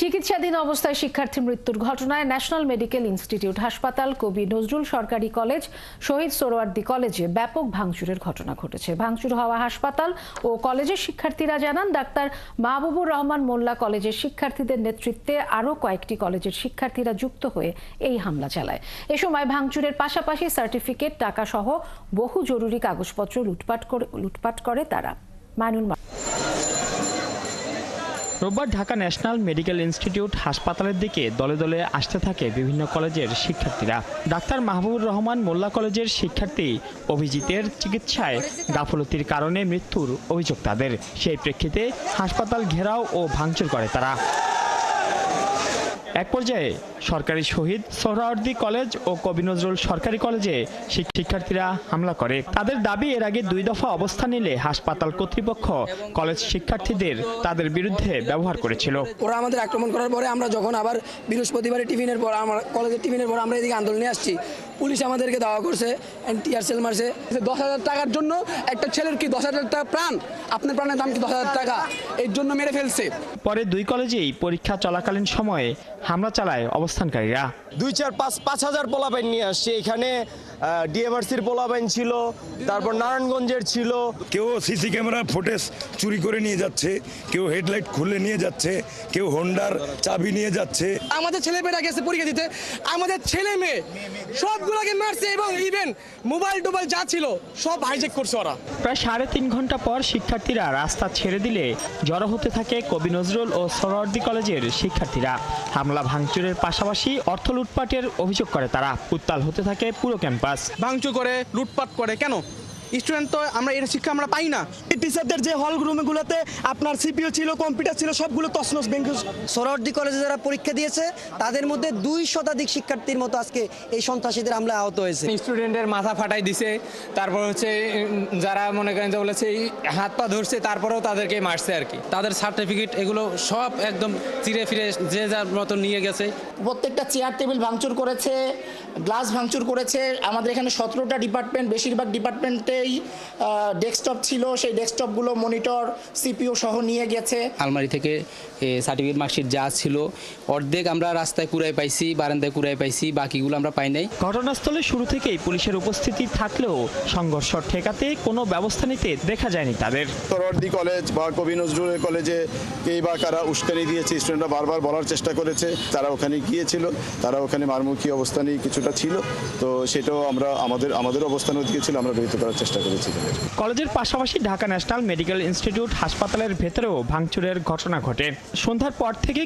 চিকিৎসাধীন অবস্থায় শিক্ষার্থী মৃত্যুর ঘটনায় ন্যাশনাল মেডিকেল ইনস্টিটিউট হাসপাতাল, কবি নজরুল সরকারি কলেজ, শহীদ সোহরাওয়ার্দী কলেজে ব্যাপক ভাঙচুরের ঘটনা ঘটেছে। ভাঙচুর হওয়া হাসপাতাল ও কলেজের শিক্ষার্থীরা জানান, ডাক্তার মাহবুবুর রহমান মোল্লা কলেজের শিক্ষার্থীদের নেতৃত্বে আরও কয়েকটি কলেজের শিক্ষার্থীরা যুক্ত হয়ে এই হামলা চালায়। এ সময় ভাঙচুরের পাশাপাশি সার্টিফিকেট, টাকা সহ বহু জরুরি কাগজপত্র লুটপাট করে তারা। রোববার ঢাকা ন্যাশনাল মেডিকেল ইনস্টিটিউট হাসপাতালের দিকে দলে দলে আসতে থাকে বিভিন্ন কলেজের শিক্ষার্থীরা। ডাক্তার মাহবুবুর রহমান মোল্লা কলেজের শিক্ষার্থী অভিজিতের চিকিৎসায় গাফলতির কারণে মৃত্যুর অভিযোগ তাদের। সেই প্রেক্ষিতে হাসপাতাল ঘেরাও ও ভাঙচুর করে তারা। এক পর্যায়ে সরকারি শহীদ সোহরাওয়ার্দী কলেজ ও কবি নজরুল সরকারি কলেজে শিক্ষার্থীরা হামলা করে। তাদের দাবি, এর আগে 2 দফা অবস্থান নিলে হাসপাতাল কর্তৃপক্ষ কলেজ শিক্ষার্থীদের তাদের বিরুদ্ধে ব্যবহার করেছিল। ওরা আমাদের আক্রমণ করার পরে আমরা যখন আবার বৃহস্পতিবারে টিফিনের পর আমার কলেজের টিফিনের পর আমরা এদিকে আন্দোলনে আসছি, পুলিশ আমাদেরকে দাওয়া করছে, টিয়ার সেল মারছে। 10,000 টাকার জন্য একটা ছেলের কি 10,000 টাকা প্রাণ, আপনার প্রাণের দাম কি 10,000 টাকা, এর জন্য মেরে ফেলছে। পরে 2 কলেজেই পরীক্ষা চলাকালীন সময়ে হামলা চালায় অবস্থানকারীরা। 2-4-5,000 পোলাপাইন নিয়ে আসছে। এখানে ডিএমআরসির পোলাপাইন ছিল, তারপর নারায়ণগঞ্জের ছিল। কেউ সিসি ক্যামেরা ফুটেজ চুরি করে নিয়ে যাচ্ছে, কেউ হেডলাইট খুলে নিয়ে যাচ্ছে, কেউ হোন্ডার চাবি নিয়ে যাচ্ছে। আমাদের ছেলেমেয়েরা গেছে পরীক্ষা দিতে, আমাদের ছেলে মেয়ে সবগুলোকে মারছে এবং ইভেন মোবাইল টোবাইল যা ছিল সব হাইজ্যাক করছে ওরা। প্রায় 3.5 ঘন্টা পর শিক্ষার্থীরা রাস্তা ছেড়ে দিলে জড়ো হতে থাকে কবি নজরুল ও সোহরাওয়ার্দী কলেজের শিক্ষার্থীরা। হামলা ভাঙচুরের পাশাপাশি অর্থ লুটপাটের অভিযোগ করে তারা। উত্তাল হতে থাকে পুরো ক্যাম্পাস। ভাঙচুর করে, লুটপাট করে। কেন? স্টুডেন্ট তো আমরা এর শিক্ষা আমরা পাই না। টিচারদের যে হল রুমগুলোতে আপনার সিপিইউ ছিল, কম্পিউটার ছিল, সবগুলো তছনছ ভেঙে। সোহরাওয়ার্দী কলেজে যারা পরীক্ষা দিয়েছে তাদের মধ্যে 2 শতাধিক শিক্ষার্থীর মতো আজকে এই সন্ত্রাসীদের হামলায় আহত হয়েছে। স্টুডেন্টের মাথা ফাটাই দিছে, তারপর হচ্ছে যারা মনে করেন যে বলেছে হাত পা ধরছে, তারপরেও তাদেরকে মারছে আর কি। তাদের সার্টিফিকেট এগুলো সব একদম চিরে ফিরে যে যার মতো নিয়ে গেছে। প্রত্যেকটা চেয়ার টেবিল ভাঙচুর করেছে, গ্লাস ভাঙচুর করেছে। আমাদের এখানে 17টা ডিপার্টমেন্ট, বেশিরভাগ ডিপার্টমেন্টেই ডেস্কটপ ছিল, সেই ডেস্কটপগুলো, মনিটর, সিপিইউ সহ নিয়ে গেছে। আলমারি থেকে সার্টিফিকেট, মার্কশিট যা ছিল অর্ধেক আমরা রাস্তায় কুড়াই পাইছি, বারান্দায় কুড়াই পাইছি, বাকিগুলো আমরা পাই নাই। ঘটনাস্থলে শুরু থেকেই পুলিশের উপস্থিতি থাকলেও সংঘর্ষ ঠেকাতে কোনো ব্যবস্থা নিতে দেখা যায়নি তাদের। সোহরাওয়ার্দী কলেজ বা কবি নজরুল কলেজে কেই বা কারা উস্কানি দিয়েছে, স্টুডেন্টরা বারবার বলার চেষ্টা করেছে। তারা ওখানে গিয়েছিল, তারা ওখানে মারমুখী অবস্থানে কিছুটা ছিল, তো সেটাও আমরা আমাদের অবস্থানের দিকে ছিল, আমরা বিরত করার চেষ্টা করেছি। কলেজের পাশাপাশি ঢাকা ন্যাশনাল মেডিকেল ইনস্টিটিউট হাসপাতালের ভেতরেও ভাঙচুরের ঘটনা ঘটে। সন্ধ্যার পর থেকে